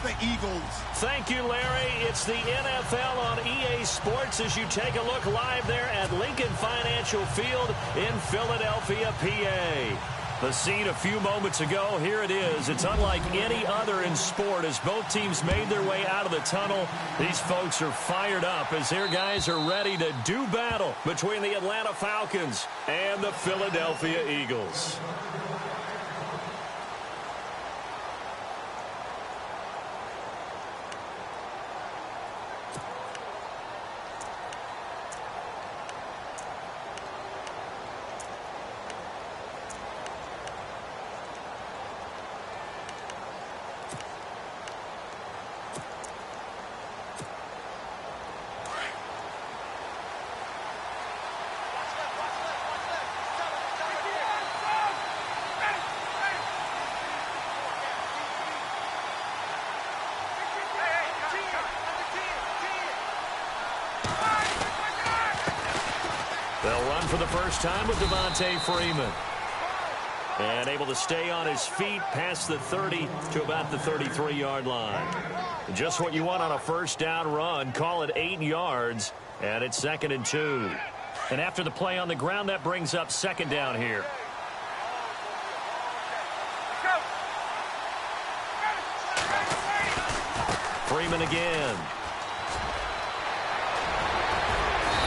the Eagles. Thank you, Larry. It's the NFL on EA Sports as you take a look live there at Lincoln Financial Field in Philadelphia, PA. The scene a few moments ago, here it is. It's unlike any other in sport as both teams made their way out of the tunnel. These folks are fired up as their guys are ready to do battle between the Atlanta Falcons and the Philadelphia Eagles. They'll run for the first time with Devontae Freeman. And able to stay on his feet past the 30 to about the 33-yard line. Just what you want on a first down run. Call it 8 yards. And it's 2nd and 2. And after the play on the ground, that brings up 2nd down here. Freeman again.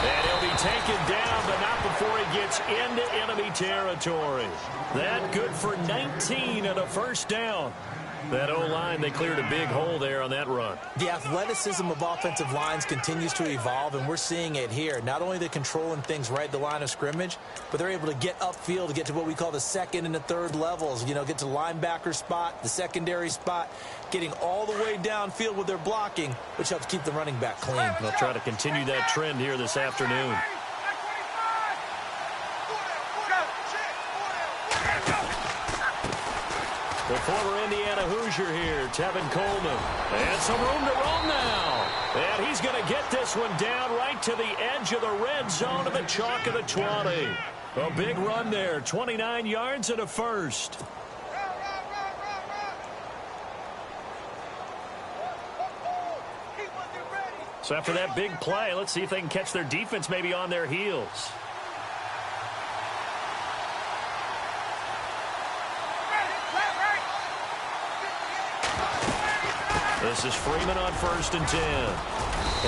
And he'll be taken down, but not before he gets into enemy territory. That good for 19 and a first down. That O-line, they cleared a big hole there on that run. The athleticism of offensive lines continues to evolve, and we're seeing it here. Not only they're controlling things right at the line of scrimmage, but they're able to get upfield to get to what we call the second and the third levels. You know, get to the linebacker spot, the secondary spot, getting all the way downfield with their blocking, which helps keep the running back clean. They'll try to continue that trend here this afternoon. The former Indiana Hoosier here, Tevin Coleman. And some room to roam now. And he's going to get this one down right to the edge of the red zone of the chalk of the 20. A big run there, 29 yards and a first. So after that big play, let's see if they can catch their defense maybe on their heels. This is Freeman on 1st and 10.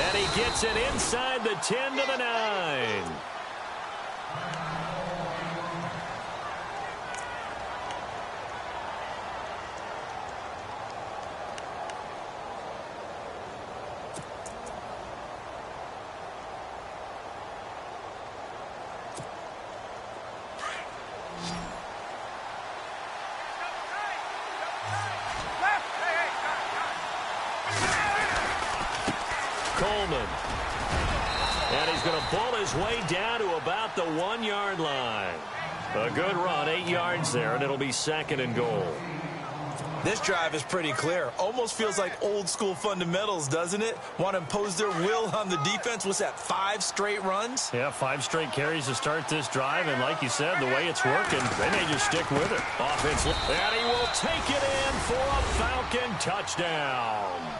And he gets it inside the 10 to the 9. Coleman. And he's going to pull his way down to about the 1-yard line. A good run, 8 yards there, and it'll be 2nd and goal. This drive is pretty clear. Almost feels like old school fundamentals, doesn't it? Want to impose their will on the defense. What's that, 5 straight runs? Yeah, 5 straight carries to start this drive. And like you said, the way it's working, they may just stick with it. Offense, and he will take it in for a Falcon touchdown.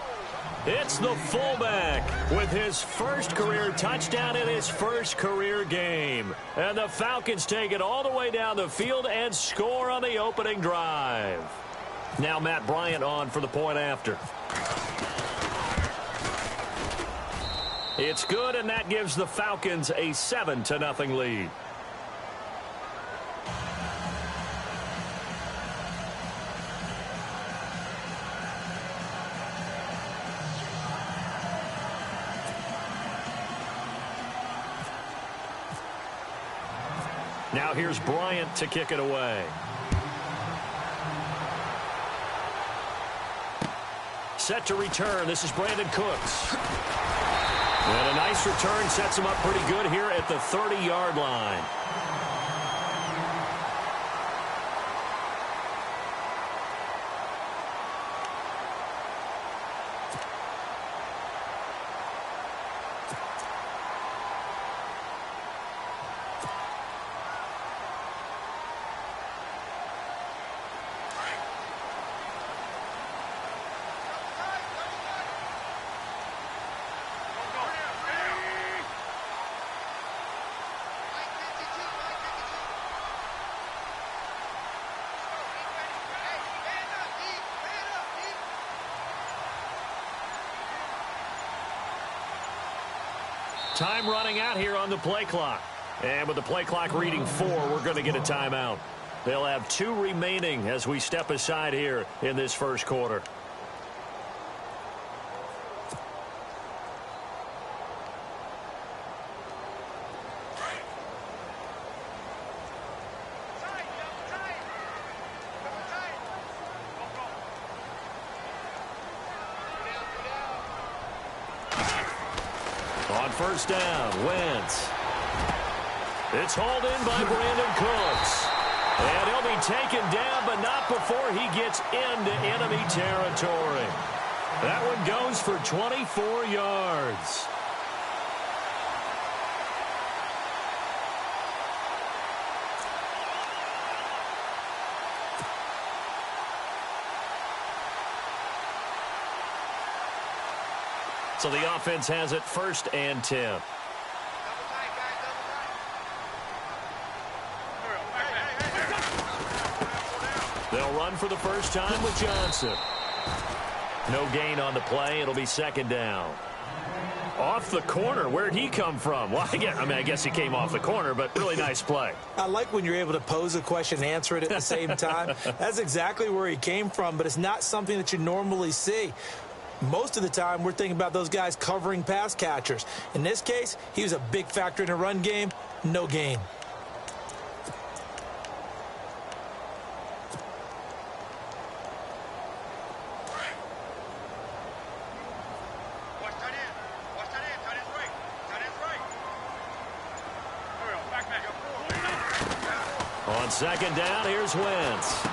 It's the fullback with his first career touchdown in his first career game. And the Falcons take it all the way down the field and score on the opening drive. Now Matt Bryant on for the point after. It's good, and that gives the Falcons a 7-0 lead. Now here's Bryant to kick it away. Set to return. This is Brandon Cooks. And a nice return sets him up pretty good here at the 30-yard line. Time running out here on the play clock. And with the play clock reading 4, we're going to get a timeout. They'll have 2 remaining as we step aside here in this first quarter. On first down, Wentz. It's hauled in by Brandon Cooks. And he'll be taken down, but not before he gets into enemy territory. That one goes for 24 yards. So the offense has it 1st and 10. They'll run for the first time with Johnson. No gain on the play. It'll be 2nd down. Off the corner. Where'd he come from? Well, I guess he came off the corner, but really nice play. I like when you're able to pose a question and answer it at the same time. That's exactly where he came from, but it's not something that you normally see. Most of the time, we're thinking about those guys covering pass catchers. In this case, he was a big factor in the run game. No gain. On 2nd down, here's Wentz.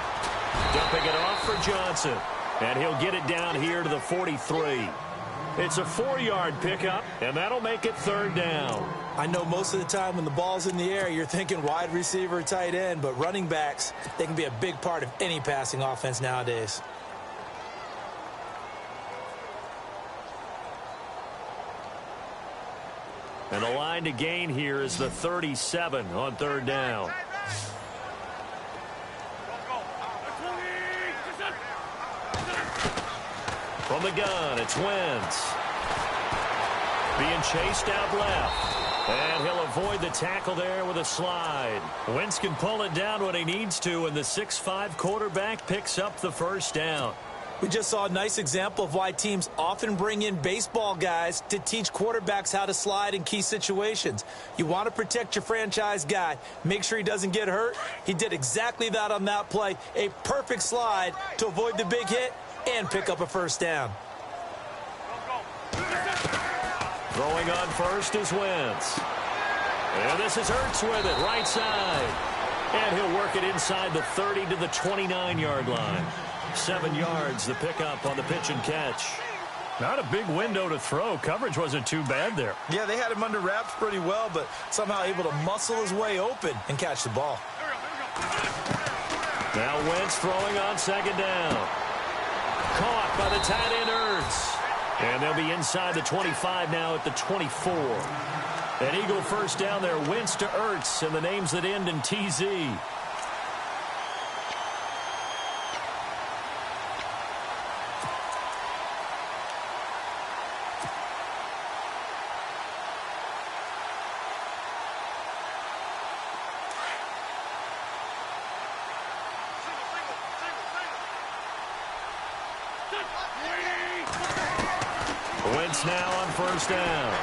Dumping it off for Johnson. And he'll get it down here to the 43. It's a 4-yard pickup, and that'll make it 3rd down. I know most of the time when the ball's in the air, you're thinking wide receiver, tight end, but running backs, they can be a big part of any passing offense nowadays. And the line to gain here is the 37 on 3rd down. From the gun, it's Wentz. Being chased out left. And he'll avoid the tackle there with a slide. Wentz can pull it down when he needs to, and the 6'5" quarterback picks up the 1st down. We just saw a nice example of why teams often bring in baseball guys to teach quarterbacks how to slide in key situations. You want to protect your franchise guy. Make sure he doesn't get hurt. He did exactly that on that play. A perfect slide to avoid the big hit and pick up a 1st down. Throwing on first is Wentz. And this is Ertz with it, right side. And he'll work it inside the 30 to the 29-yard line. 7 yards, the pickup on the pitch and catch. Not a big window to throw. Coverage wasn't too bad there. Yeah, they had him under wraps pretty well, but somehow able to muscle his way open and catch the ball. Now Wentz throwing on 2nd down. Caught by the tight end Ertz. And they'll be inside the 25 now at the 24. An Eagle 1st down there. Wentz to Ertz, and the names that end in TZ. Wentz now on 1st down.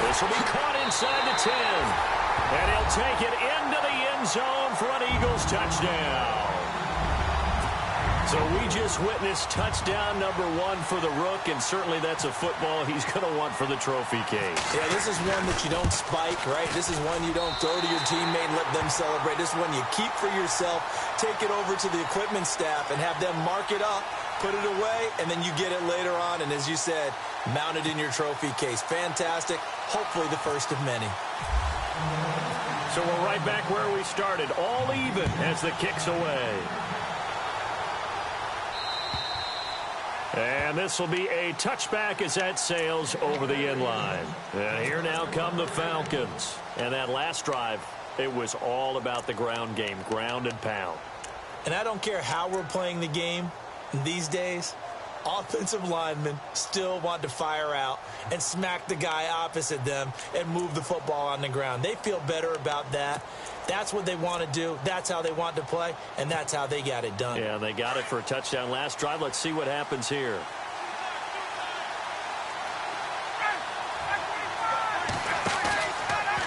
This will be caught inside the 10. And he'll take it into the end zone for an Eagles touchdown. So we just witnessed touchdown number 1 for the Rook, and certainly that's a football he's going to want for the trophy case. Yeah, this is one that you don't spike, right? This is one you don't throw to your teammate and let them celebrate. This is one you keep for yourself, take it over to the equipment staff, and have them mark it up, put it away, and then you get it later on, and as you said, mount it in your trophy case. Fantastic. Hopefully the first of many. So we're right back where we started, all even as the kick's away. And this will be a touchback as that sails over the end line. And here now come the Falcons. And that last drive, it was all about the ground game, ground and pound. And I don't care how we're playing the game these days, offensive linemen still want to fire out and smack the guy opposite them and move the football on the ground. They feel better about that. That's what they want to do. That's how they want to play, and that's how they got it done. Yeah, they got it for a touchdown last drive. Let's see what happens here.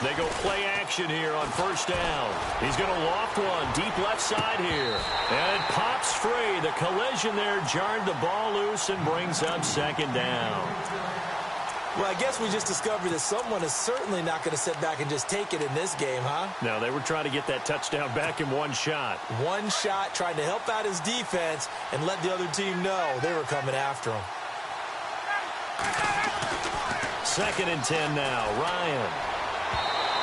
They go play action here on first down. He's going to loft one deep left side here. And it pops free. The collision there jarred the ball loose and brings up second down. Well, I guess we just discovered that someone is certainly not going to sit back and just take it in this game, huh? No, they were trying to get that touchdown back in one shot. One shot, trying to help out his defense and let the other team know they were coming after him. 2nd and 10 now. Ryan.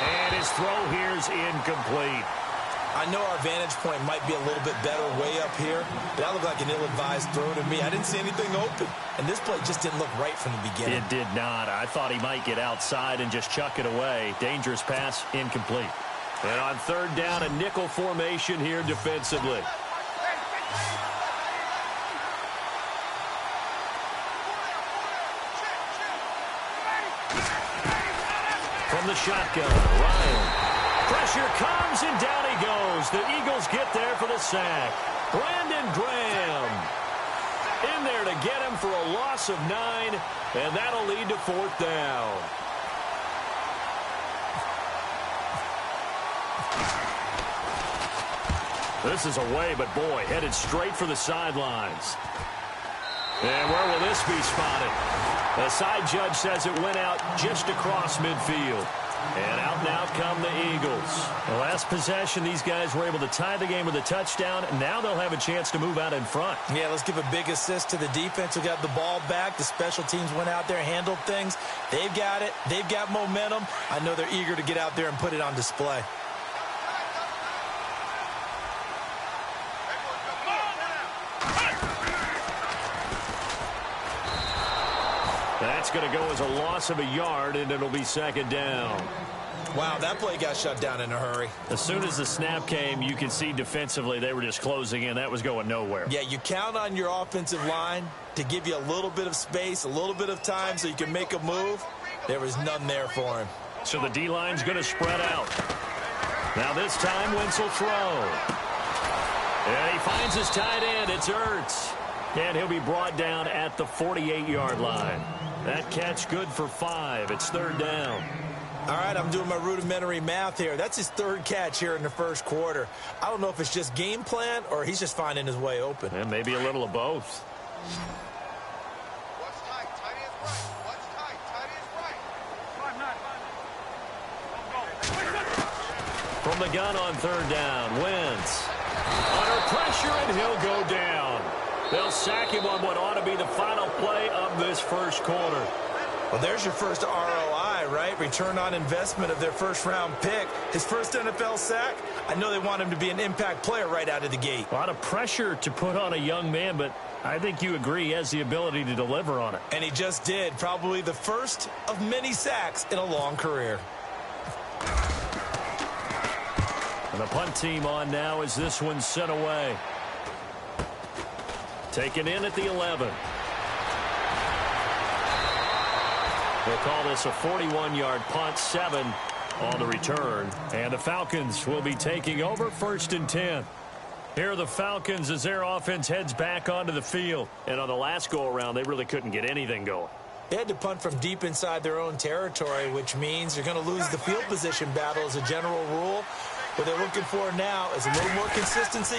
And his throw here is incomplete. I know our vantage point might be a little bit better way up here, but that looked like an ill-advised throw to me. I didn't see anything open, and this play just didn't look right from the beginning. It did not. I thought he might get outside and just chuck it away. Dangerous pass, incomplete. And on 3rd down, a nickel formation here defensively. From the shotgun, Ryan. Pressure comes, and down he goes. The Eagles get there for the sack. Brandon Graham in there to get him for a loss of 9, and that'll lead to 4th down. This is away, but boy, headed straight for the sidelines. And where will this be spotted? The side judge says it went out just across midfield. And out come the Eagles. The last possession, these guys were able to tie the game with a touchdown, and now they'll have a chance to move out in front. Yeah, let's give a big assist to the defense who got the ball back. The special teams went out there, handled things. They've got it. They've got momentum. I know they're eager to get out there and put it on display. That's going to go as a loss of a yard, and it'll be 2nd down. Wow, that play got shut down in a hurry. As soon as the snap came, you can see defensively they were just closing in. That was going nowhere. Yeah, you count on your offensive line to give you a little bit of space, a little bit of time so you can make a move. There was none there for him. So the D-line's going to spread out. Now this time, Wentz will throw. And he finds his tight end. It's Ertz. And he'll be brought down at the 48-yard line. That catch good for 5. It's 3rd down. All right, I'm doing my rudimentary math here. That's his 3rd catch here in the 1st quarter. I don't know if it's just game plan or he's just finding his way open. And maybe a little of both. What's tight? Tight is right. What's tight? Tight is right. From the gun on 3rd down, Wentz. Under pressure, and he'll go down. They'll sack him on what ought to be the final play of this 1st quarter. Well, there's your first ROI, right? Return on investment of their 1st-round pick. His first NFL sack. I know they want him to be an impact player right out of the gate. A lot of pressure to put on a young man, but I think you agree he has the ability to deliver on it. And he just did. Probably the first of many sacks in a long career. And the punt team on now as this one's sent away. Taken in at the 11. They'll call this a 41-yard punt, 7 on the return. And the Falcons will be taking over 1st and 10. Here are the Falcons as their offense heads back onto the field. And on the last go-around, they really couldn't get anything going. They had to punt from deep inside their own territory, which means they're going to lose the field position battle as a general rule. What they're looking for now is a little more consistency,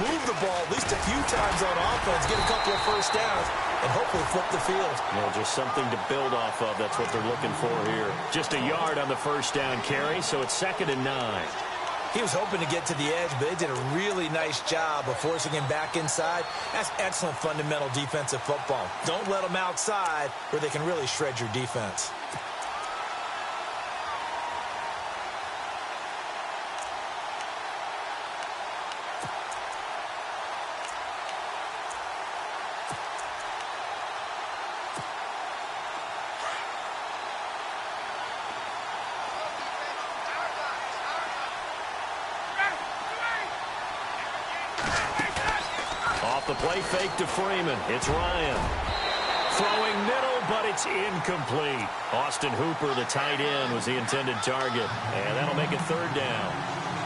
move the ball at least a few times on offense, get a couple of 1st downs, and hopefully flip the field. Well, just something to build off of. That's what they're looking for here. Just a yard on the 1st down carry, so it's 2nd and 9. He was hoping to get to the edge, but they did a really nice job of forcing him back inside. That's excellent fundamental defensive football. Don't let them outside where they can really shred your defense. Off the play fake to Freeman. It's Ryan. Throwing middle, but it's incomplete. Austin Hooper, the tight end, was the intended target. And that'll make it third down.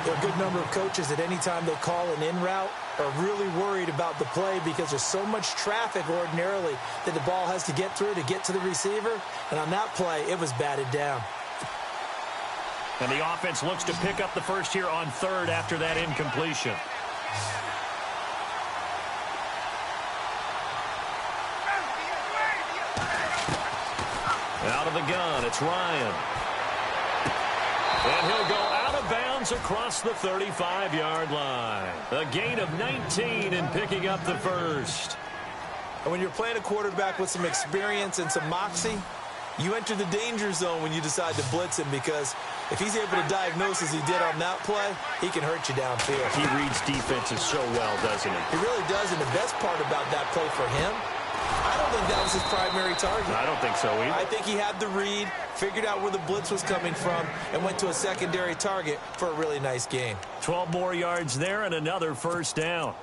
There are a good number of coaches at any time they call an in route are really worried about the play because there's so much traffic ordinarily that the ball has to get through to get to the receiver. And on that play, it was batted down. And the offense looks to pick up the first here on third after that incompletion. Out of the gun, it's Ryan. And he'll go out of bounds across the 35-yard line. A gain of 19 in picking up the first. And when you're playing a quarterback with some experience and some moxie, you enter the danger zone when you decide to blitz him, because if he's able to diagnose as he did on that play, he can hurt you downfield. He reads defenses so well, doesn't he? He really does, and the best part about that play for him, I don't think that was his primary target. I don't think so either. I think he had the read, figured out where the blitz was coming from, and went to a secondary target for a really nice gain. 12 more yards there and another first down.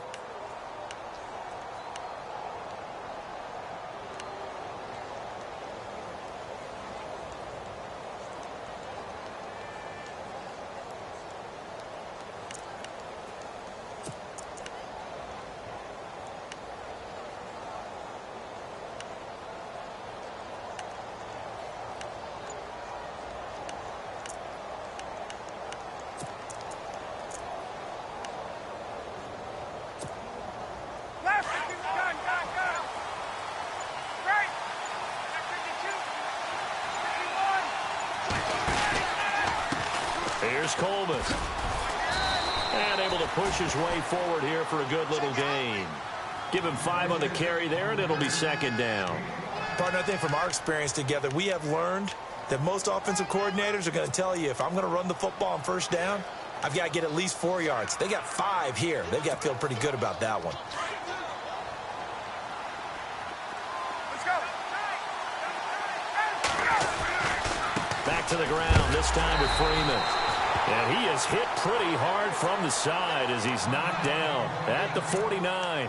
Here's Coleman. And able to push his way forward here for a good little gain. Give him 5 on the carry there, and it'll be second down. Partner, I think from our experience together, we have learned that most offensive coordinators are going to tell you, if I'm going to run the football on first down, I've got to get at least 4 yards. They got 5 here. They've got to feel pretty good about that one. Back to the ground, this time with Freeman. And he is hit pretty hard from the side as he's knocked down at the 49.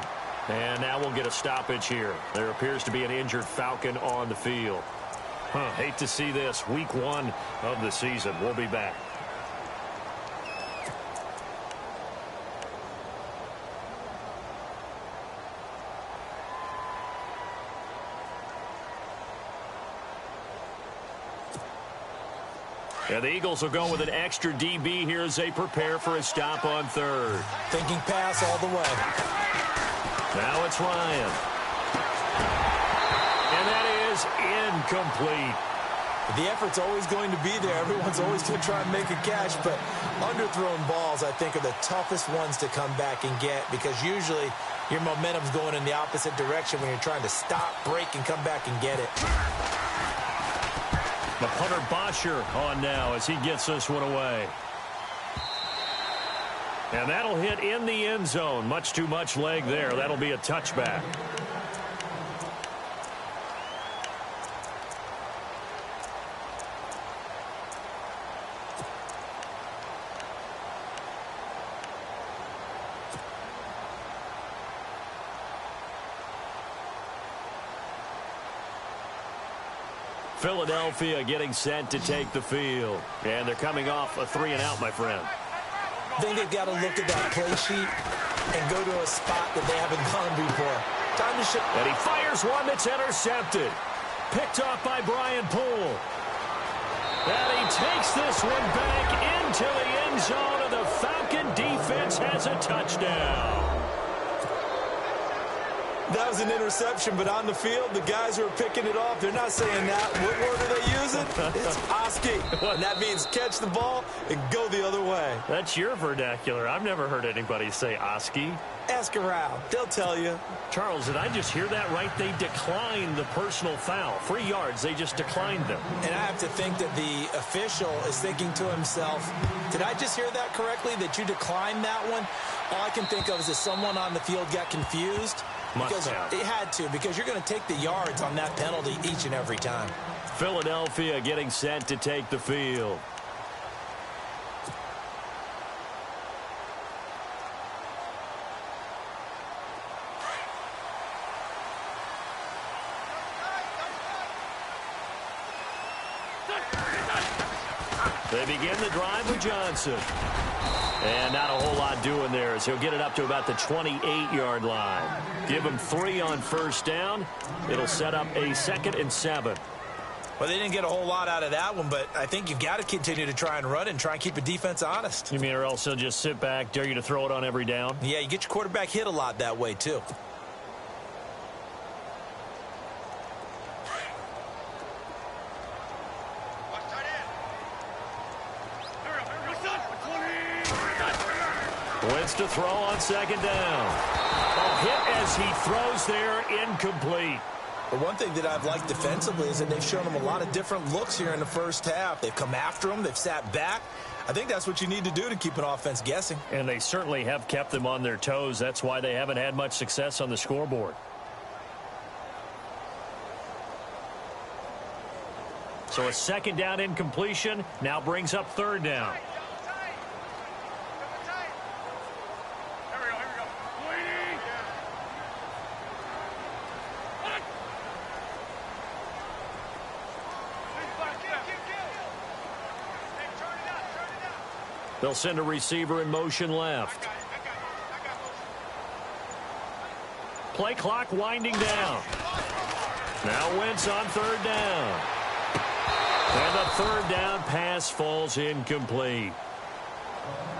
And now we'll get a stoppage here. There appears to be an injured Falcon on the field. Hate to see this. Week 1 of the season. We'll be back. And the Eagles will go with an extra DB here as they prepare for a stop on third. Thinking pass all the way. Now it's Ryan. And that is incomplete. The effort's always going to be there. Everyone's always going to try and make a catch, but underthrown balls, I think, are the toughest ones to come back and get, because usually your momentum's going in the opposite direction when you're trying to stop, break, and come back and get it. The punter Bosher on now as he gets this one away. And that'll hit in the end zone. Much too much leg there. That'll be a touchback. Philadelphia getting set to take the field. And they're coming off a 3-and-out, my friend. I think they've got to look at that play sheet and go to a spot that they haven't gone before. Time to shift. And he fires one that's intercepted. Picked off by Brian Poole. And he takes this one back into the end zone, and the Falcon defense has a touchdown. That was an interception, but on the field, the guys who are picking it off, they're not saying that. What word are they using? It's Oski. And that means catch the ball and go the other way. That's your vernacular. I've never heard anybody say Oski. Ask around. They'll tell you. Charles, did I just hear that right? They declined the personal foul. 3 yards, they just declined them. And I have to think that the official is thinking to himself, did I just hear that correctly, that you declined that one? All I can think of is that someone on the field got confused. Because it had to, because you're going to take the yards on that penalty each and every time. Philadelphia getting set to take the field. They begin the drive with Johnson. And not a whole lot doing there as he'll get it up to about the 28-yard line. Give him 3 on first down. It'll set up a 2nd and 7. Well, they didn't get a whole lot out of that one, but I think you've got to continue to try and run and try and keep the defense honest. You mean or else he'll just sit back, dare you to throw it on every down? Yeah, you get your quarterback hit a lot that way, too. Wentz to throw on 2nd down. A hit as he throws there, incomplete. But one thing that I've liked defensively is that they've shown them a lot of different looks here in the first half. They've come after them. They've sat back. I think that's what you need to do to keep an offense guessing. And they certainly have kept them on their toes. That's why they haven't had much success on the scoreboard. So a 2nd down incompletion now brings up 3rd down. They'll send a receiver in motion left. Play clock winding down. Now Wentz on 3rd down. And the 3rd down pass falls incomplete.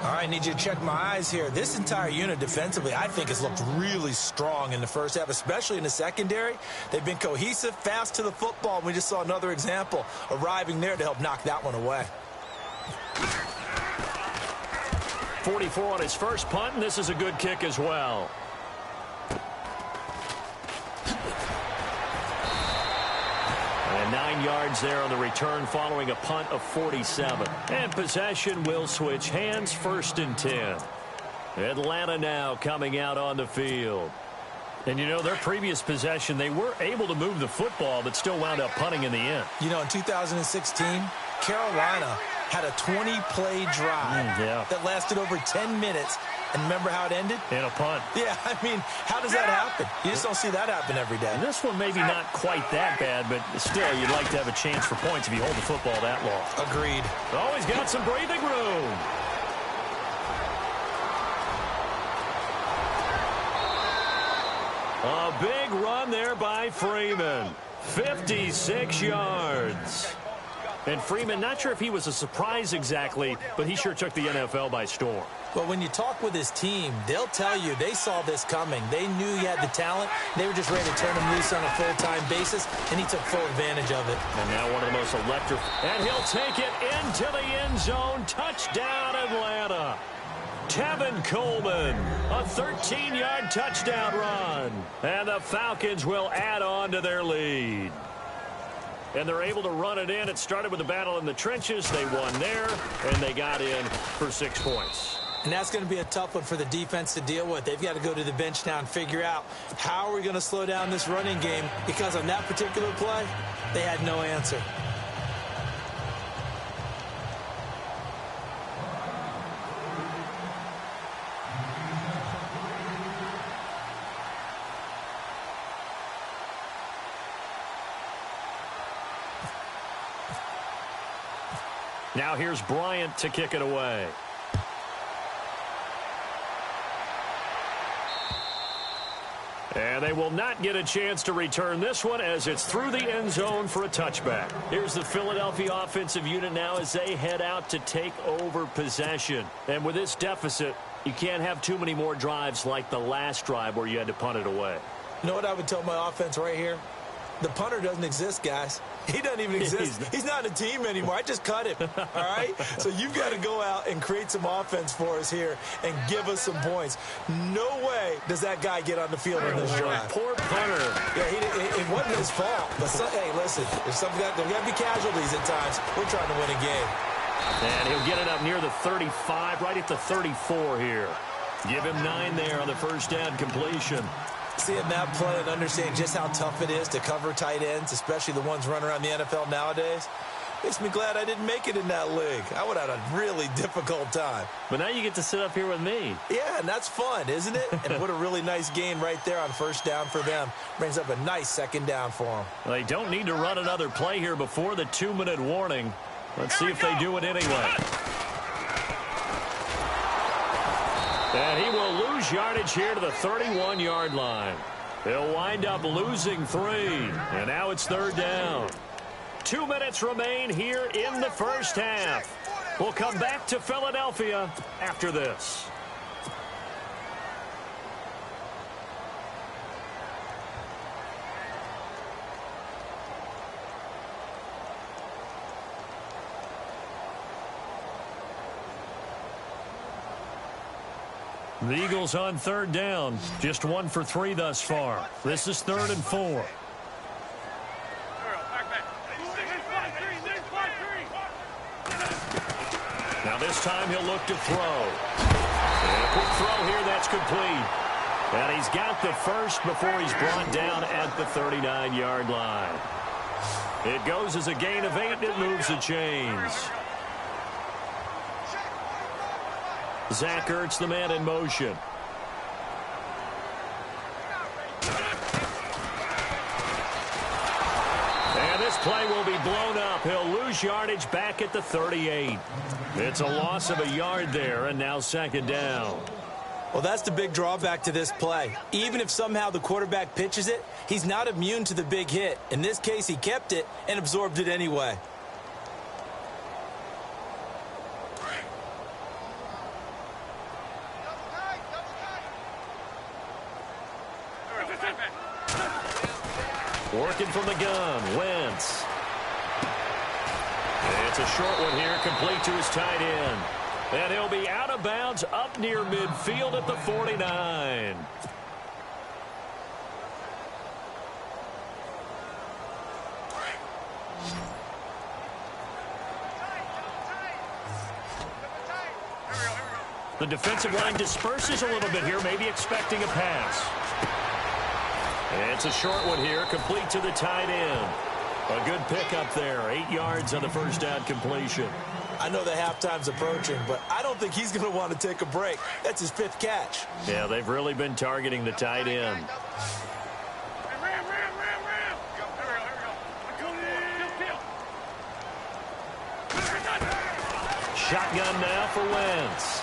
All right, I need you to check my eyes here. This entire unit defensively, I think, has looked really strong in the first half, especially in the secondary. They've been cohesive, fast to the football. We just saw another example arriving there to help knock that one away. 44 on his first punt, and this is a good kick as well. And 9 yards there on the return following a punt of 47. And possession will switch hands, 1st and 10. Atlanta now coming out on the field. And, you know, their previous possession, they were able to move the football, but still wound up punting in the end. You know, in 2016, Carolina had a 20-play drive that lasted over 10 minutes. And remember how it ended? In a punt. Yeah, I mean, how does that happen? You just don't see that happen every day. And this one maybe not quite that bad, but still, you'd like to have a chance for points if you hold the football that long. Agreed. Always got some breathing room. A big run there by Freeman. 56 yards. And Freeman, not sure if he was a surprise exactly, but he sure took the NFL by storm. Well, when you talk with his team, they'll tell you they saw this coming. They knew he had the talent. They were just ready to turn him loose on a full-time basis, and he took full advantage of it. And now one of the most electric. And he'll take it into the end zone. Touchdown, Atlanta. Tevin Coleman, a 13-yard touchdown run. And the Falcons will add on to their lead. And they're able to run it in. It started with a battle in the trenches. They won there, and they got in for 6 points. And that's going to be a tough one for the defense to deal with. They've got to go to the bench now and figure out how are we going to slow down this running game, because on that particular play, they had no answer. Now here's Bryant to kick it away. And they will not get a chance to return this one as it's through the end zone for a touchback. Here's the Philadelphia offensive unit now as they head out to take over possession. And with this deficit, you can't have too many more drives like the last drive where you had to punt it away. You know what I would tell my offense right here? The punter doesn't exist, guys. He doesn't even exist. He's not a team anymore. I just cut him, all right? So you've got to go out and create some offense for us here and give us some points. No way does that guy get on the field on this drive. Poor punter. Yeah, it wasn't his fault. But hey, listen, there's got to be casualties at times. We're trying to win a game. And he'll get it up near the 35, right at the 34 here. Give him 9 there on the first down completion. Seeing that play and understanding just how tough it is to cover tight ends, especially the ones running around the NFL nowadays, makes me glad I didn't make it in that league. I would have had a really difficult time. But now you get to sit up here with me. Yeah, and that's fun, isn't it? And what a really nice gain right there on first down for them. Brings up a nice second down for them. Well, they don't need to run another play here before the 2-minute warning. Let's see if they do it anyway. And he will lose yardage here to the 31-yard line. He'll wind up losing 3. And now it's 3rd down. 2 minutes remain here in the first half. We'll come back to Philadelphia after this. The Eagles on 3rd down. Just 1 for 3 thus far. This is 3rd and 4. Now this time he'll look to throw. And a quick throw here, that's complete. And he's got the first before he's brought down at the 39-yard line. It goes as a gain of 8, and it moves the chains. Zach Ertz, the man in motion. And this play will be blown up. He'll lose yardage back at the 38. It's a loss of a yard there, and now 2nd down. Well, that's the big drawback to this play. Even if somehow the quarterback pitches it, he's not immune to the big hit. In this case, he kept it and absorbed it anyway. Working from the gun, Wentz. It's a short one here, complete to his tight end. And he'll be out of bounds up near midfield at the 49. The defensive line disperses a little bit here, maybe expecting a pass. And it's a short one here, complete to the tight end. A good pickup there, 8 yards on the first down completion. I know the halftime's approaching, but I don't think he's going to want to take a break. That's his 5th catch. Yeah, they've really been targeting the tight end. Shotgun now for Wentz.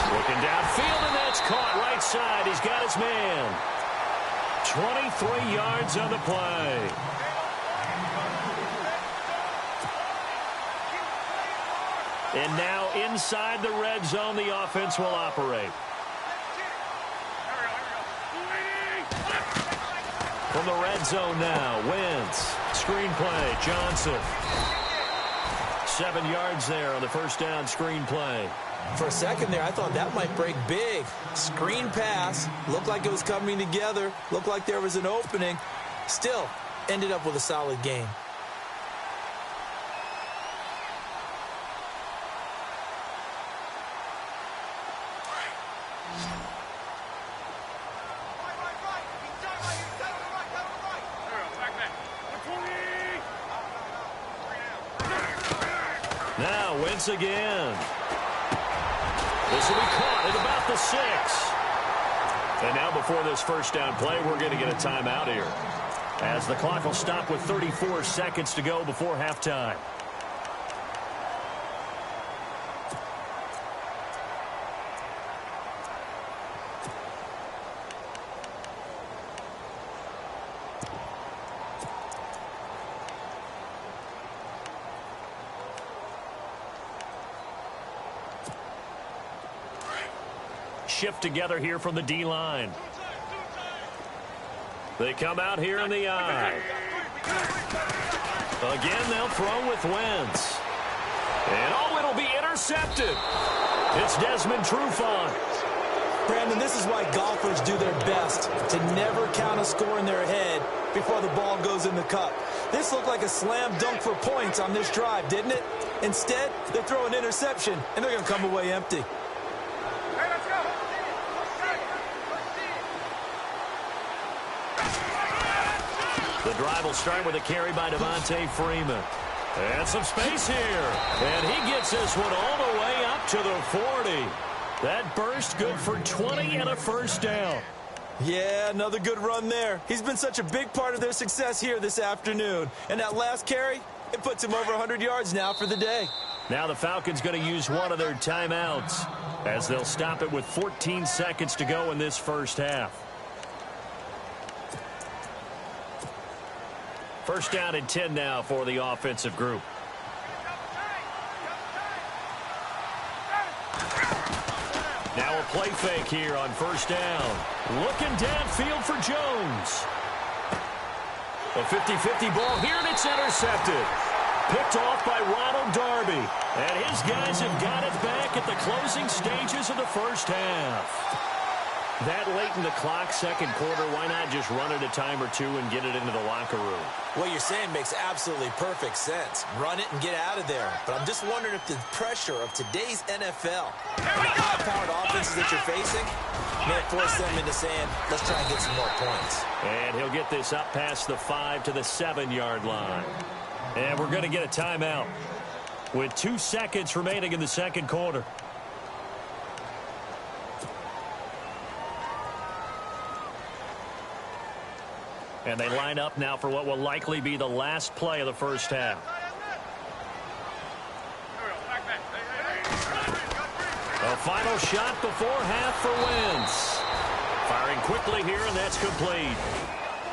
Looking downfield, and that's caught right side. He's got his man. 23 yards on the play. And now inside the red zone, the offense will operate. From the red zone now, Wentz. Screen play, Johnson. 7 yards there on the first down screen play. For a second there, I thought that might break big. Screen pass. Looked like it was coming together. Looked like there was an opening. Still, ended up with a solid game. Now Wentz again. This will be caught at about the 6. And now before this first down play, we're going to get a timeout here, as the clock will stop with 34 seconds to go before halftime. Shift together here from the D-line. They come out here in the eye. Again, they'll throw with Wentz. And oh, it'll be intercepted. It's Desmond Trufant. Brandon, this is why golfers do their best to never count a score in their head before the ball goes in the cup. This looked like a slam dunk for points on this drive, didn't it? Instead, they throw an interception, and they're going to come away empty. The drive will start with a carry by Devontae Freeman. And some space here. And he gets this one all the way up to the 40. That burst good for 20 and a first down. Yeah, another good run there. He's been such a big part of their success here this afternoon. And that last carry, It puts him over 100 yards now for the day. Now the Falcons going to use one of their timeouts as they'll stop it with 14 seconds to go in this first half. First down and 10 now for the offensive group. Now a play fake here on first down. Looking downfield for Jones. A 50-50 ball here, and it's intercepted. Picked off by Ronald Darby. And his guys have got it back at the closing stages of the first half. That late in the clock, second quarter, why not just run it a time or two and get it into the locker room? What you're saying makes absolutely perfect sense. Run it and get out of there. But I'm just wondering if the pressure of today's NFL, the high-powered offenses that you're facing, may force them into saying, let's try and get some more points. And he'll get this up past the 5 to the 7-yard line. And we're going to get a timeout with 2 seconds remaining in the second quarter. And they line up now for what will likely be the last play of the first half. A final shot before half for Wentz. Firing quickly here, and that's complete.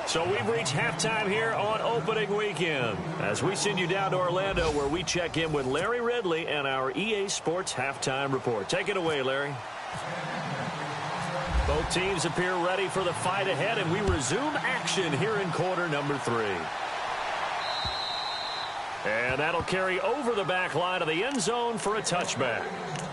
So we've reached halftime here on opening weekend as we send you down to Orlando, where we check in with Larry Ridley and our EA Sports halftime report. Take it away, Larry. Both teams appear ready for the fight ahead, and we resume action here in quarter number 3. And that'll carry over the back line of the end zone for a touchback.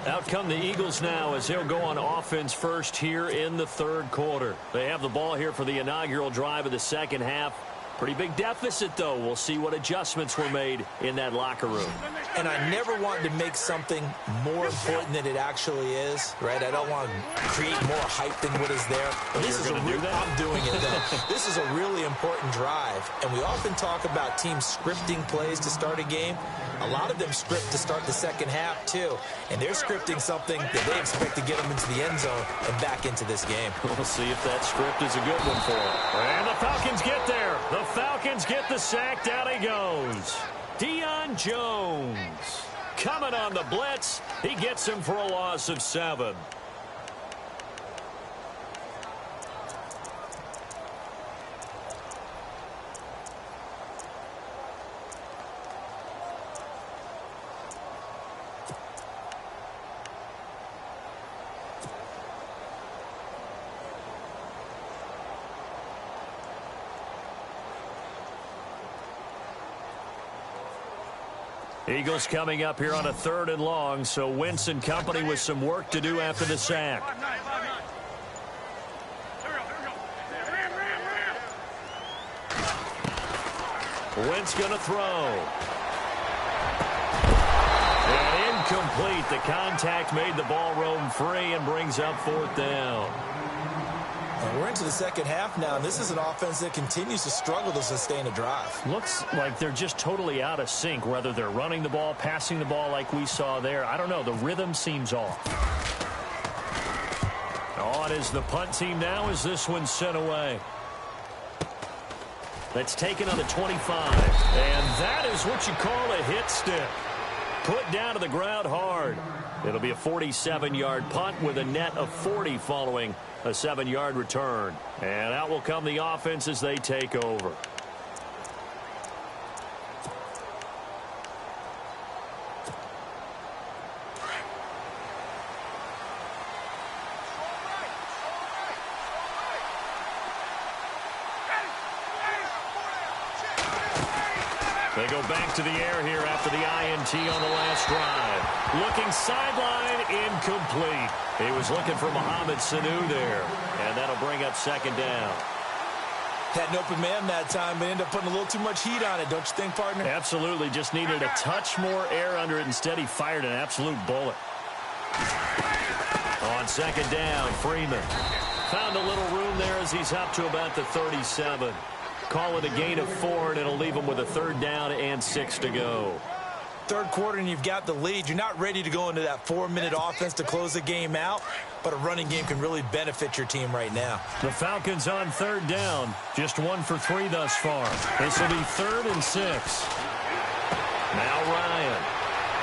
Out come the Eagles now as they'll go on offense first here in the third quarter. They have the ball here for the inaugural drive of the second half. Pretty big deficit, though. We'll see what adjustments were made in that locker room. And I never wanted to make something more important than it actually is, right? I don't want to create more hype than what is there. But this is a real, I'm doing it, though. This is a really important drive. And we often talk about teams scripting plays to start a game. A lot of them script to start the second half, too. And they're scripting something that they expect to get them into the end zone and back into this game. We'll see if that script is a good one for them. And the Falcons get there. The Falcons get the sack. Down he goes. Deion Jones coming on the blitz. He gets him for a loss of 7. Eagles coming up here on a 3rd and long, so Wentz and company with some work to do after the sack. Wentz going to throw. And incomplete. The contact made the ball roam free and brings up 4th down. And we're into the second half now, and this is an offense that continues to struggle to sustain a drive. Looks like they're just totally out of sync, whether they're running the ball, passing the ball like we saw there. I don't know. The rhythm seems off. On is the punt team now as this one's sent away. That's taken on the 25. And that is what you call a hit stick. Put down to the ground hard. It'll be a 47-yard punt with a net of 40 following a 7-yard return. And out will come the offense as they take over. They go back to the air here after the INT on the last drive. Looking sideline, incomplete. He was looking for Mohamed Sanu there. And that'll bring up 2nd down. Had an open man that time, but ended up putting a little too much heat on it, don't you think, partner? Absolutely. Just needed a touch more air under it. Instead, he fired an absolute bullet. On 2nd down, Freeman. Found a little room there as he's up to about the 37. Call it a gain of 4, and it'll leave him with a 3rd down and 6 to go. Third quarter, and you've got the lead. You're not ready to go into that 4-minute offense to close the game out, but a running game can really benefit your team right now. The Falcons on 3rd down. Just 1 for 3 thus far. This will be 3rd and 6. Now Ryan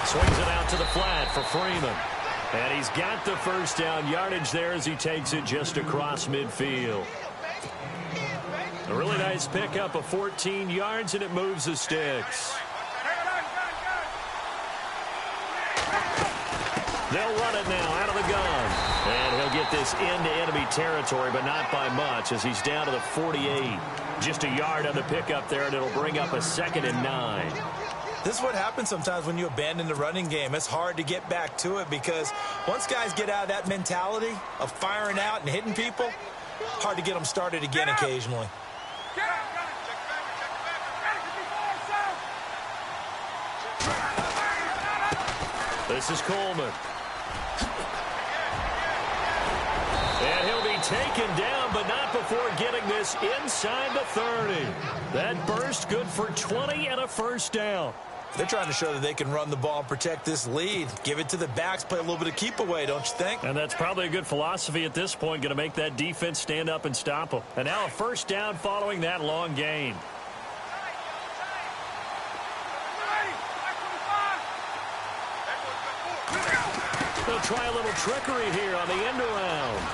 swings it out to the flat for Freeman. And he's got the first down yardage there as he takes it just across midfield. A really nice pickup of 14 yards, and it moves the sticks. They'll run it now out of the gun. And he'll get this into enemy territory, but not by much as he's down to the 48. Just a yard on the pickup there, and it'll bring up a 2nd and 9. This is what happens sometimes when you abandon the running game. It's hard to get back to it because once guys get out of that mentality of firing out and hitting people, hard to get them started again occasionally. This is Coleman. And he'll be taken down, but not before getting this inside the 30. That burst good for 20 and a first down. They're trying to show that they can run the ball and protect this lead. Give it to the backs, play a little bit of keep away, don't you think? And that's probably a good philosophy at this point, going to make that defense stand up and stop them. And now a first down following that long gain. They'll try a little trickery here on the end around.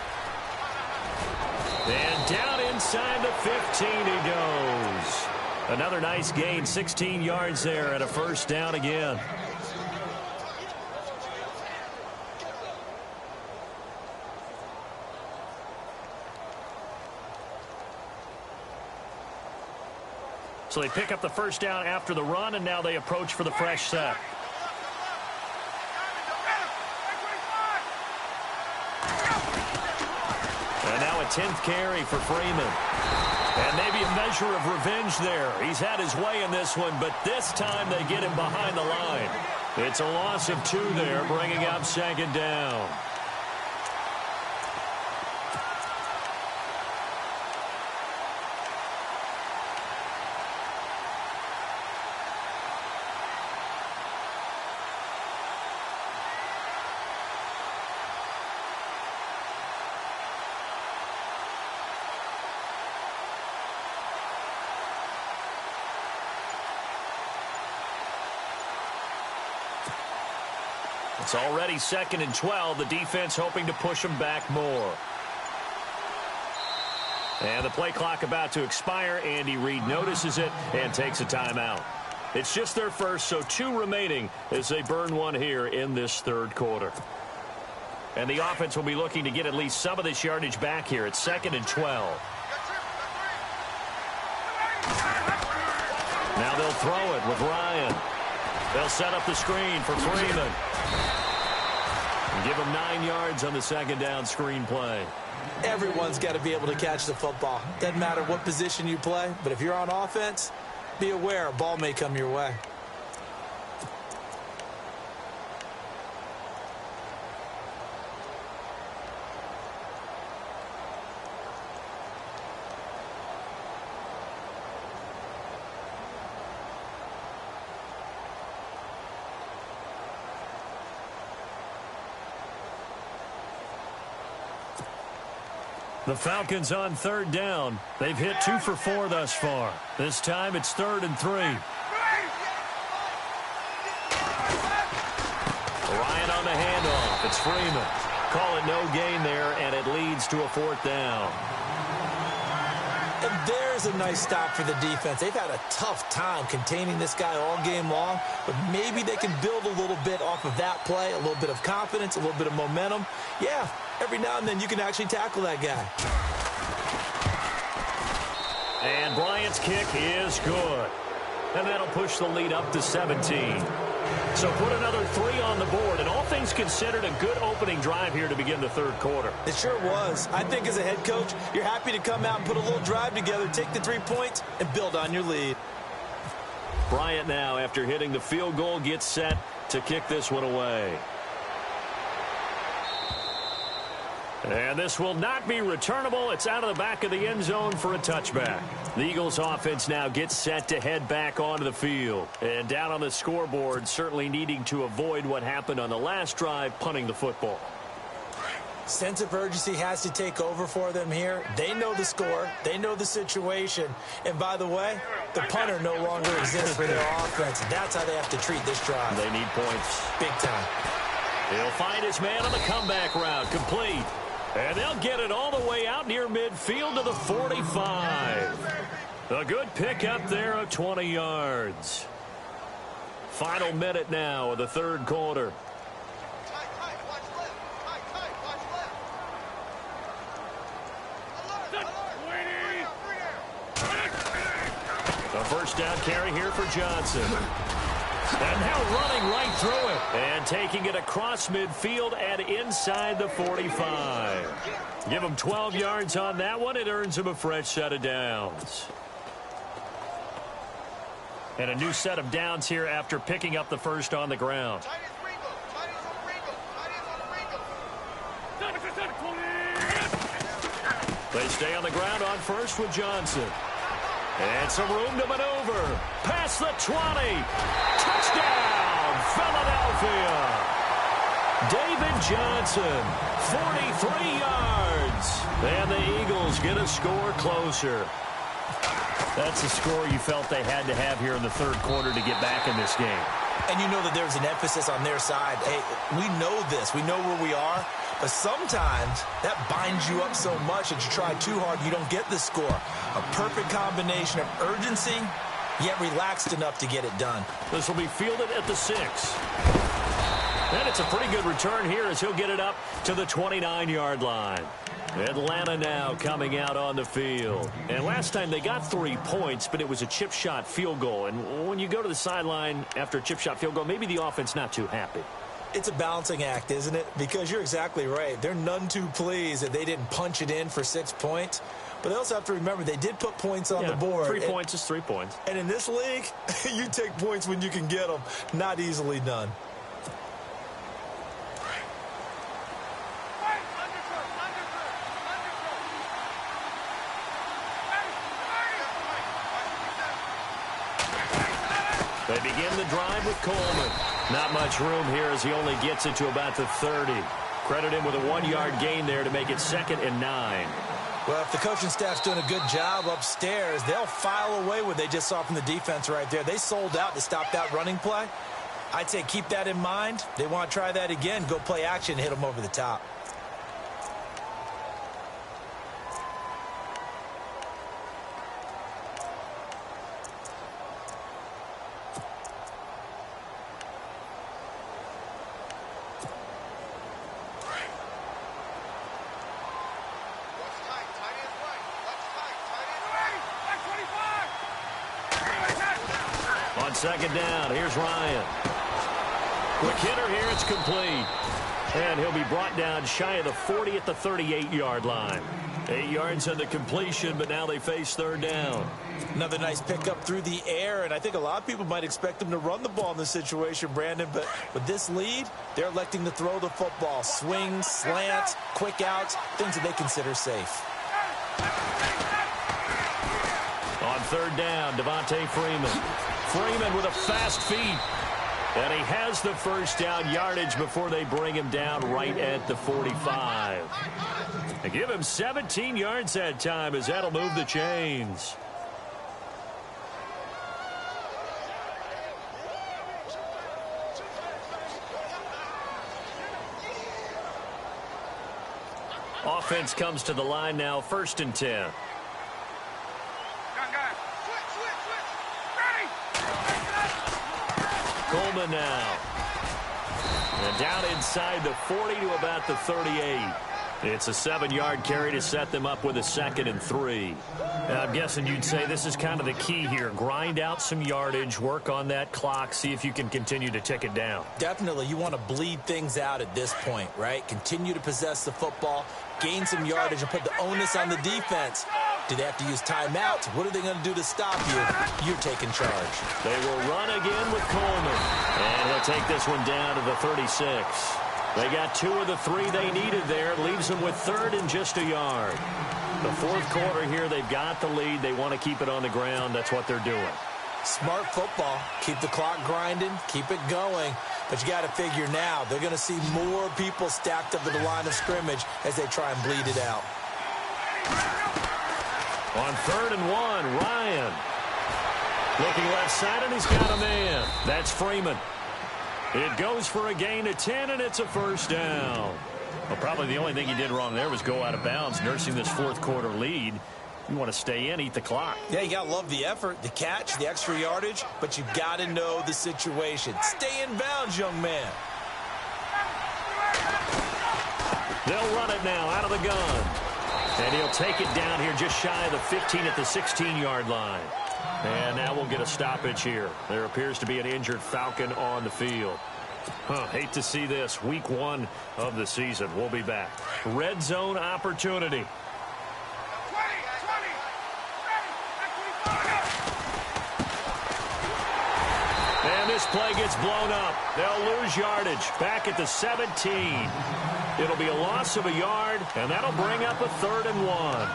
And down inside the 15 he goes. Another nice gain, 16 yards there, and a first down again. So they pick up the first down after the run, and now they approach for the fresh set. And now a 10th carry for Freeman. And maybe a measure of revenge there. He's had his way in this one, but this time they get him behind the line. It's a loss of 2 there, bringing up 2nd down. It's already 2nd and 12. The defense hoping to push them back more. And the play clock about to expire. Andy Reid notices it and takes a timeout. It's just their first, so 2 remaining as they burn one here in this 3rd quarter. And the offense will be looking to get at least some of this yardage back here. It's 2nd and 12. Now they'll throw it with Ryan. They'll set up the screen for Freeman. And give him 9 yards on the 2nd down screen play. Everyone's got to be able to catch the football. Doesn't matter what position you play, but if you're on offense, be aware a ball may come your way. The Falcons on 3rd down. They've hit 2 for 4 thus far. This time it's 3rd and 3. Ryan on the handoff. It's Freeman. Call it no gain there, and it leads to a 4th down. And there's a nice stop for the defense. They've had a tough time containing this guy all game long, but maybe they can build a little bit off of that play, a little bit of confidence, a little bit of momentum. Yeah, every now and then you can actually tackle that guy. And Bryant's kick is good. And that'll push the lead up to 17. So put another 3 on the board, and all things considered, a good opening drive here to begin the 3rd quarter. It sure was. I think as a head coach, you're happy to come out and put a little drive together, take the 3 points, and build on your lead. Bryant now, after hitting the field goal, gets set to kick this one away. And this will not be returnable. It's out of the back of the end zone for a touchback. The Eagles offense now gets set to head back onto the field. And down on the scoreboard, certainly needing to avoid what happened on the last drive, punting the football. Sense of urgency has to take over for them here. They know the score. They know the situation. And by the way, the punter no longer exists for their offense. That's how they have to treat this drive. They need points. Big time. He'll find his man on the comeback route. Complete. And they'll get it all the way out near midfield to the 45. A good pickup there of 20 yards. Final minute now of the third quarter. A first down carry here for Johnson. And now running right through it. And taking it across midfield and inside the 45. Give him 12 yards on that one. It earns him a fresh set of downs. And a new set of downs here after picking up the first on the ground. They stay on the ground on first with Johnson. And some room to maneuver. Past the 20. Touchdown, Philadelphia. David Johnson, 43 yards. And the Eagles get a score closer. That's a score you felt they had to have here in the third quarter to get back in this game. And you know that there's an emphasis on their side. Hey, we know this. We know where we are. But sometimes that binds you up so much that you try too hard, you don't get the score. A perfect combination of urgency, yet relaxed enough to get it done. This will be fielded at the 6. And it's a pretty good return here as he'll get it up to the 29-yard line. Atlanta now coming out on the field. And last time they got 3 points, but it was a chip shot field goal. And when you go to the sideline after a chip shot field goal, maybe the offense not too happy. It's a balancing act, isn't it? Because you're exactly right. They're none too pleased that they didn't punch it in for 6 points. But they also have to remember they did put points on the board. 3 points is 3 points. And in this league, you take points when you can get them. Not easily done. They begin the drive with Coleman. Not much room here as he only gets it to about the 30. Credit him with a 1-yard gain there to make it 2nd and 9. Well, if the coaching staff's doing a good job upstairs, they'll file away what they just saw from the defense right there. They sold out to stop that running play. I'd say keep that in mind. They want to try that again. Go play action, hit them over the top. Second down. Here's Ryan. Quick hitter here. It's complete. And he'll be brought down shy of the 40 at the 38-yard line. 8 yards on the completion, but now they face third down. Another nice pickup through the air, and I think a lot of people might expect them to run the ball in this situation, Brandon, but with this lead, they're electing to throw the football. Swings, slants, quick outs, things that they consider safe. On third down, Devontae Freeman. Freeman with a fast feet. And he has the first down yardage before they bring him down right at the 45. They give him 17 yards that time as that'll move the chains. Offense comes to the line now, 1st and 10. Coleman now. And down inside the 40 to about the 38. It's a 7-yard carry to set them up with a 2nd and 3. I'm guessing you'd say this is kind of the key here. Grind out some yardage, work on that clock, see if you can continue to tick it down. Definitely. You want to bleed things out at this point, right? Continue to possess the football, gain some yardage, and put the onus on the defense. Do they have to use timeouts? What are they going to do to stop you? You're taking charge. They will run again with Coleman. And he'll take this one down to the 36. They got 2 of the 3 they needed there. Leaves them with 3rd and just a yard. The 4th quarter here, they've got the lead. They want to keep it on the ground. That's what they're doing. Smart football. Keep the clock grinding. Keep it going. But you got to figure now, they're going to see more people stacked up at the line of scrimmage as they try and bleed it out. On 3rd and 1, Ryan. Looking left side, and he's got a man. That's Freeman. It goes for a gain of 10, and it's a first down. Well, probably the only thing he did wrong there was go out of bounds, nursing this fourth quarter lead. You want to stay in, eat the clock. Yeah, you got to love the effort, the catch, the extra yardage, but you got to know the situation. Stay in bounds, young man. They'll run it now out of the gun. And he'll take it down here just shy of the 15 at the 16-yard line. And now we'll get a stoppage here. There appears to be an injured Falcon on the field. Hate to see this. Week 1 of the season. We'll be back. Red zone opportunity. And this play gets blown up. They'll lose yardage. Back at the 17. It'll be a loss of a yard, and that'll bring up a 3rd and 1.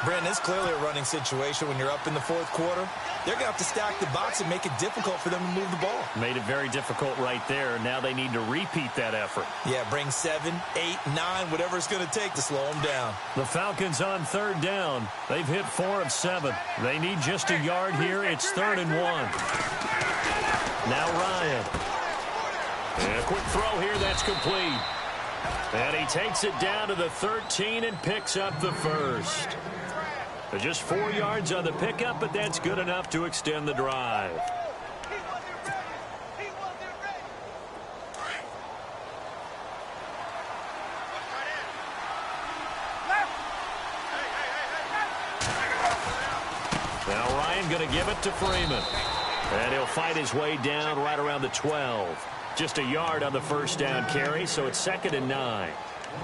Brandon, it's clearly a running situation when you're up in the fourth quarter. They're going to have to stack the box and make it difficult for them to move the ball. Made it very difficult right there. Now they need to repeat that effort. Yeah, bring 7, 8, 9, whatever it's going to take to slow them down. The Falcons on 3rd down. They've hit 4 of 7. They need just a yard here. It's 3rd and 1. Now Ryan. And a quick throw here. That's complete. And he takes it down to the 13 and picks up the first. Just 4 yards on the pickup, but that's good enough to extend the drive. Now Ryan going to give it to Freeman. And he'll fight his way down right around the 12. Just a yard on the first down carry, so it's 2nd and 9.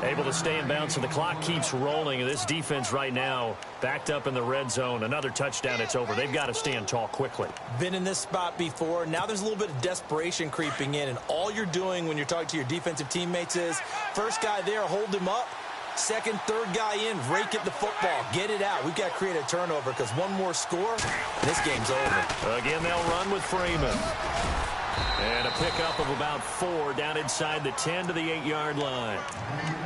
Able to stay in bounds, and the clock keeps rolling. And this defense right now backed up in the red zone. Another touchdown, it's over. They've got to stand tall quickly. Been in this spot before. Now there's a little bit of desperation creeping in, and all you're doing when you're talking to your defensive teammates is first guy there, hold him up. Second, third guy in, rake at the football. Get it out. We've got to create a turnover because one more score, and this game's over. Again, they'll run with Freeman. And a pickup of about 4 down inside the 10 to the 8-yard line.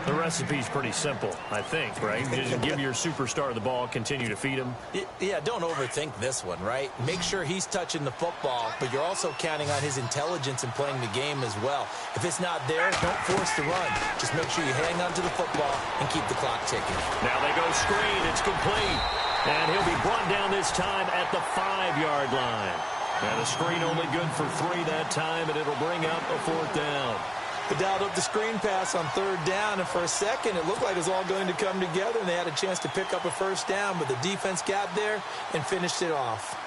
The recipe's pretty simple, I think, right? Just give your superstar the ball, continue to feed him. Yeah, don't overthink this one, right? Make sure he's touching the football, but you're also counting on his intelligence in playing the game as well. If it's not there, don't force the run. Just make sure you hang on to the football and keep the clock ticking. Now they go screen. It's complete. And he'll be brought down this time at the 5-yard line. And the screen only good for 3 that time, and it'll bring up a 4th down. They dialed up the screen pass on 3rd down, and for a second, it looked like it was all going to come together, and they had a chance to pick up a first down, but the defense got there and finished it off.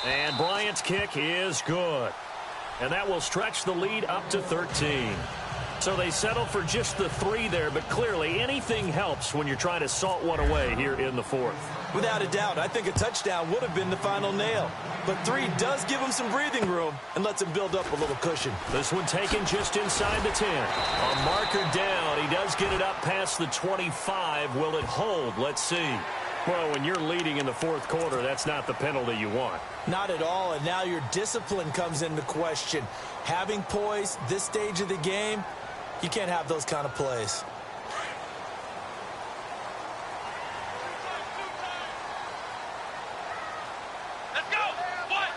And Bryant's kick is good. And that will stretch the lead up to 13. So they settle for just the 3 there, but clearly anything helps when you're trying to salt one away here in the 4th. Without a doubt, I think a touchdown would have been the final nail. But 3 does give him some breathing room and lets him build up a little cushion. This one taken just inside the 10. A marker down. He does get it up past the 25. Will it hold? Let's see. Well, when you're leading in the 4th quarter, that's not the penalty you want. Not at all, and now your discipline comes into question. Having poise this stage of the game, you can't have those kind of plays. Let's go! 1,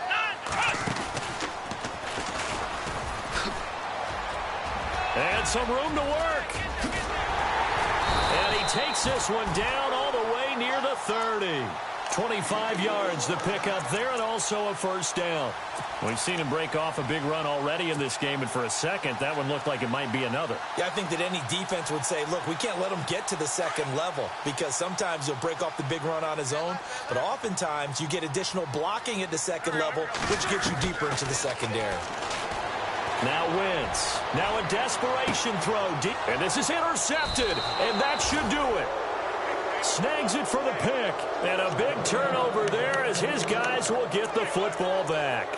9, And some room to work. And he takes this one down all the way near the 30. 25 yards to pick up there, and also a first down. We've seen him break off a big run already in this game, and for a second, that one looked like it might be another. Yeah, I think that any defense would say, look, we can't let him get to the second level because sometimes he'll break off the big run on his own, but oftentimes you get additional blocking at the second level, which gets you deeper into the secondary. Now Wentz. Now a desperation throw. And this is intercepted, and that should do it. Snags it for the pick. And a big turnover there as his guys will get the football back.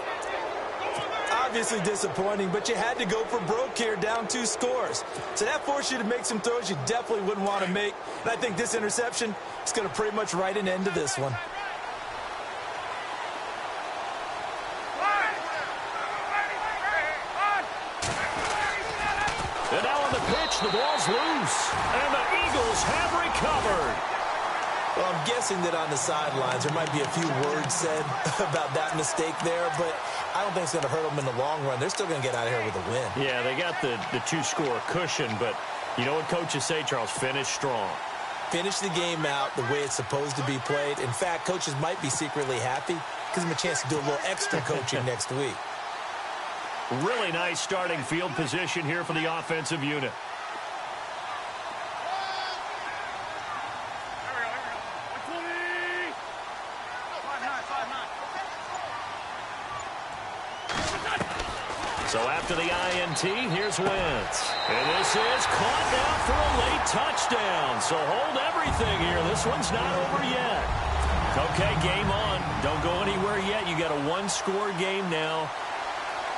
obviously disappointing, but you had to go for broke here, down 2 scores. So that forced you to make some throws you definitely wouldn't want to make. And I think this interception is going to pretty much write an end to this one. And now on the pitch, the ball's loose. And the Eagles have recovered. Well, I'm guessing that on the sidelines there might be a few words said about that mistake there, but I don't think it's going to hurt them in the long run. They're still going to get out of here with a win. Yeah, they got the 2-score cushion, but you know what coaches say, Charles? Finish strong. Finish the game out the way it's supposed to be played. In fact, coaches might be secretly happy. Gives them a chance to do a little extra coaching next week. Really nice starting field position here for the offensive unit. So after the INT, here's Wentz. And this is caught now for a late touchdown. So hold everything here. This one's not over yet. Okay, game on. Don't go anywhere yet. You got a 1-score game now.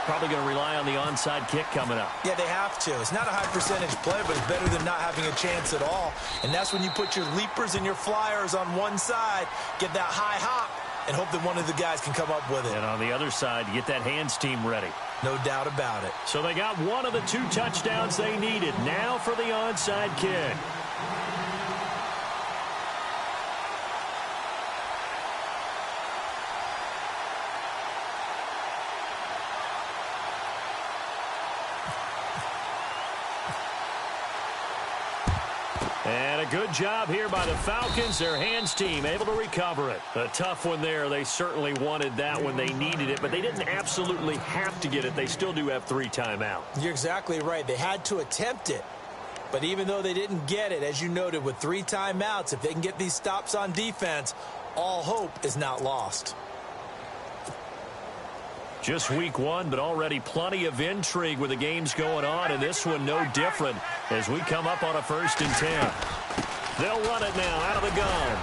Probably going to rely on the onside kick coming up. Yeah, they have to. It's not a high percentage play, but it's better than not having a chance at all. And that's when you put your leapers and your flyers on one side, get that high hop, and hope that one of the guys can come up with it. And on the other side, you get that hands team ready. No doubt about it. So they got one of the 2 touchdowns they needed. Now for the onside kick. And a good job here by the Falcons. Their hands team able to recover it. A tough one there. They certainly wanted that when they needed it, but they didn't absolutely have to get it. They still do have 3 timeouts. You're exactly right. They had to attempt it. But even though they didn't get it, as you noted, with 3 timeouts, if they can get these stops on defense, all hope is not lost. Just week 1, but already plenty of intrigue with the games going on, and this one no different as we come up on a 1st and 10. They'll run it now out of the gun.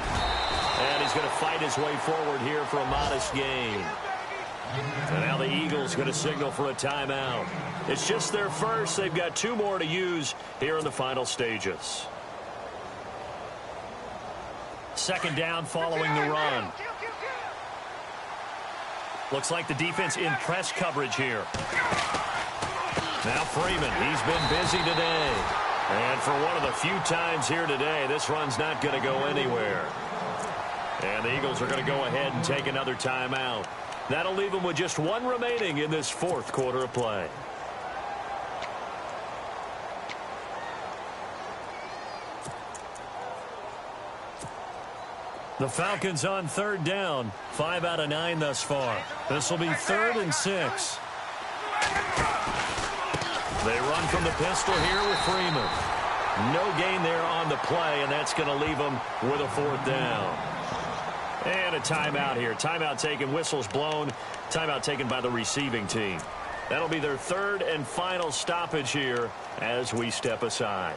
And he's going to fight his way forward here for a modest gain. And now the Eagles going to signal for a timeout. It's just their first. They've got 2 more to use here in the final stages. 2nd down following the run. Looks like the defense in press coverage here. Now Freeman, he's been busy today. And for one of the few times here today, this run's not going to go anywhere. And the Eagles are going to go ahead and take another timeout. That'll leave them with just 1 remaining in this 4th quarter of play. The Falcons on 3rd down. 5 out of 9 thus far. This will be 3rd and 6. They run from the pistol here with Freeman. No gain there on the play, and that's going to leave them with a 4th down. And a timeout here. Timeout taken, whistles blown. Timeout taken by the receiving team. That'll be their 3rd and final stoppage here as we step aside.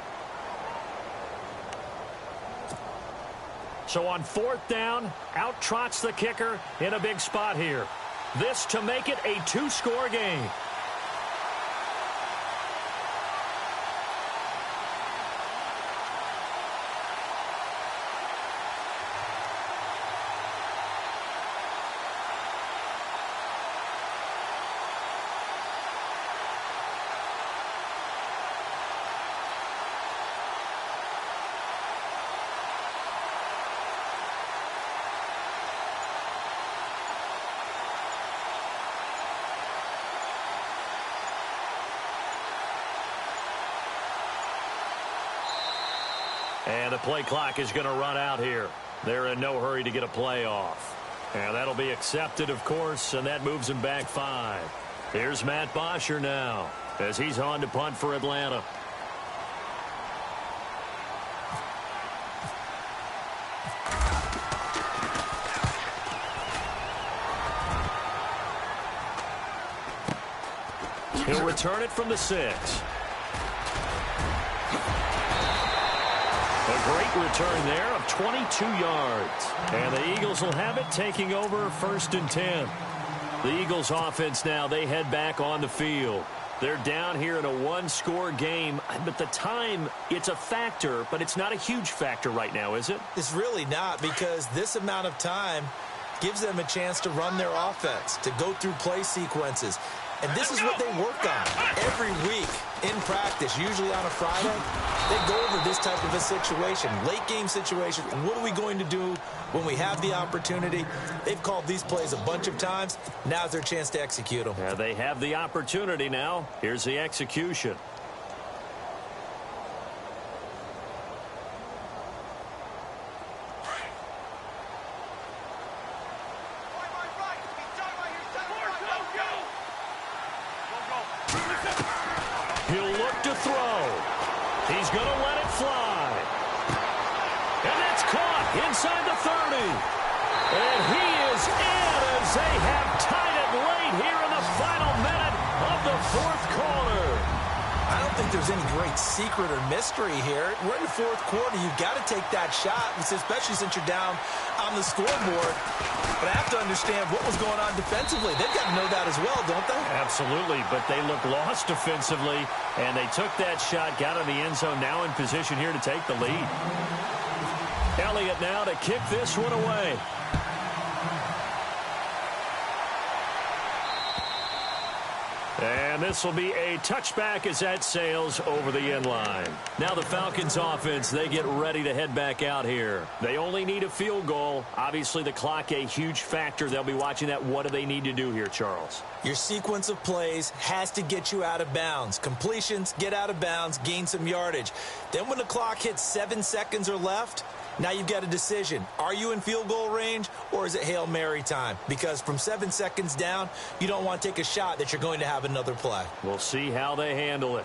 So on 4th down, out trots the kicker in a big spot here. This to make it a 2-score game. And the play clock is going to run out here. They're in no hurry to get a play off. And that'll be accepted, of course, and that moves him back 5. Here's Matt Bosher now as he's on to punt for Atlanta. He'll return it from the 6. A great return there of 22 yards. And the Eagles will have it, taking over 1st and 10. The Eagles offense now, they head back on the field. They're down here in a one-score game, but the time, it's a factor, but it's not a huge factor right now, is it? It's really not, because this amount of time gives them a chance to run their offense, to go through play sequences. And this is what they work on every week in practice, usually on a Friday. They go over this type of a situation, late-game situation. What are we going to do when we have the opportunity? They've called these plays a bunch of times. Now's their chance to execute them. Yeah, they have the opportunity now. Here's the execution. He'll look to throw. He's going to let it fly. And that's caught inside the 30. And he is in as they have tied it late here in the final minute of the fourth quarter. I don't think there's any great secret or mystery here. We're in the fourth quarter. You've got to take that shot, especially since you're down on the scoreboard. But I have to understand what was going on defensively. They've got to know that as well, don't they? Absolutely, but they look lost defensively, and they took that shot, got in the end zone, now in position here to take the lead. Elliott now to kick this one away. And this will be a touchback as that sails over the end line. Now the Falcons offense, they get ready to head back out here. They only need a field goal. Obviously the clock a huge factor. They'll be watching that. What do they need to do here, Charles? Your sequence of plays has to get you out of bounds. Completions, get out of bounds, gain some yardage. Then when the clock hits 7 seconds or left, now you've got a decision. Are you in field goal range, or is it Hail Mary time? Because from 7 seconds down, you don't want to take a shot that you're going to have another play. We'll see how they handle it.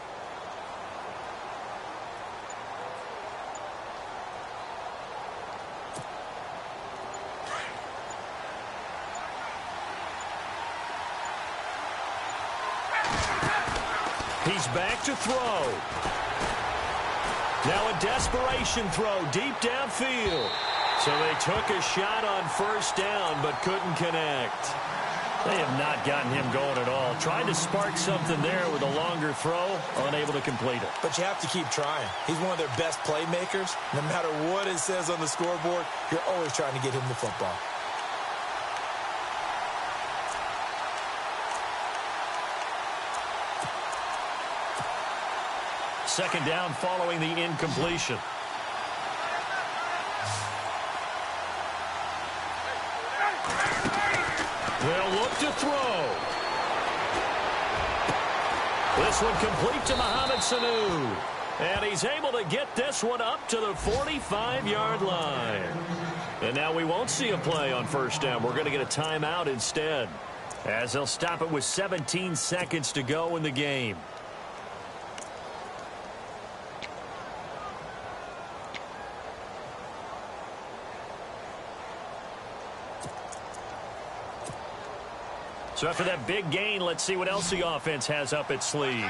He's back to throw. Now a desperation throw deep downfield. So they took a shot on first down but couldn't connect. They have not gotten him going at all. Tried to spark something there with a longer throw, unable to complete it. But you have to keep trying. He's one of their best playmakers. No matter what it says on the scoreboard, you're always trying to get him the football. Second down following the incompletion. They'll look to throw. This one complete to Mohamed Sanu. And he's able to get this one up to the 45-yard line. And now we won't see a play on first down. We're going to get a timeout instead, as they'll stop it with 17 seconds to go in the game. So after that big gain, let's see what else the offense has up its sleeve.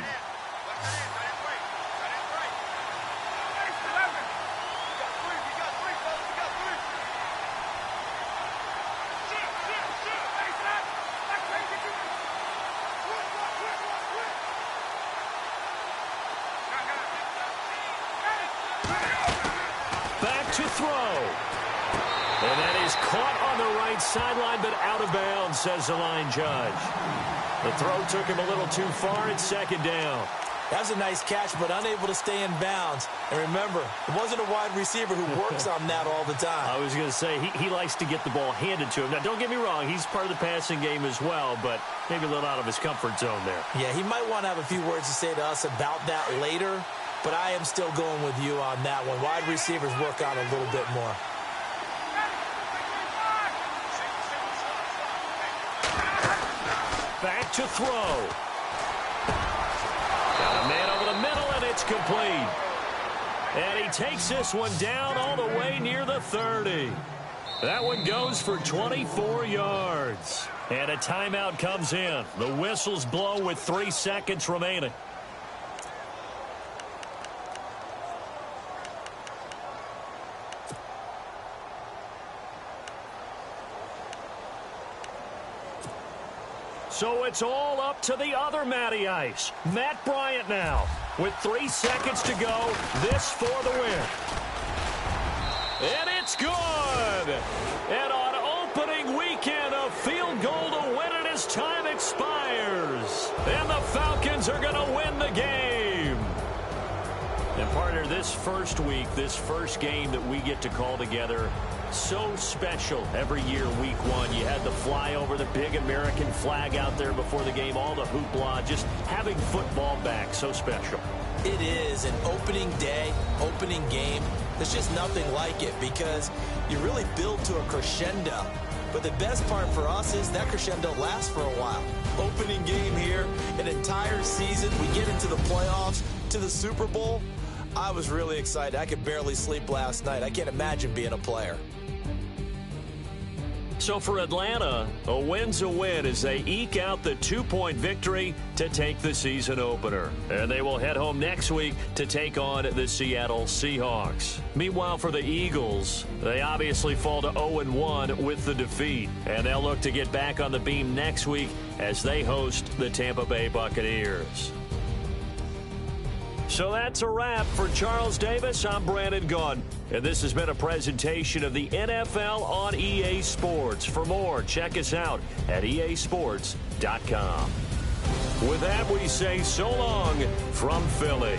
Back to throw. And that is caught on the right sideline, but out of bounds, says the line judge. The throw took him a little too far. It's second down. That was a nice catch, but unable to stay in bounds. And remember, it wasn't a wide receiver who works on that all the time. I was going to say, he likes to get the ball handed to him. Now, don't get me wrong. He's part of the passing game as well, but maybe a little out of his comfort zone there. Yeah, he might want to have a few words to say to us about that later, but I am still going with you on that one. Wide receivers work on a little bit more. Back to throw. Got a man over the middle, and it's complete. And he takes this one down all the way near the 30. That one goes for 24 yards. And a timeout comes in. The whistles blow with 3 seconds remaining. So it's all up to the other Matty Ice. Matt Bryant now with 3 seconds to go. This for the win. And it's good. And on opening weekend, a field goal to win it as time expires. And the Falcons are going to win the game. And partner, this first week, this first game that we get to call together, so special every year, week one. You had the flyover, the big American flag out there before the game, all the hoopla, just having football back, so special. It is an opening day, opening game. There's just nothing like it because you really build to a crescendo. But the best part for us is that crescendo lasts for a while. Opening game here, an entire season. We get into the playoffs, to the Super Bowl. I was really excited. I could barely sleep last night. I can't imagine being a player. So for Atlanta, a win's a win as they eke out the 2-point victory to take the season opener. And they will head home next week to take on the Seattle Seahawks. Meanwhile, for the Eagles, they obviously fall to 0-1 with the defeat. And they'll look to get back on the beam next week as they host the Tampa Bay Buccaneers. So that's a wrap. For Charles Davis, I'm Brandon Gaudin. And this has been a presentation of the NFL on EA Sports. For more, check us out at easports.com. With that, we say so long from Philly.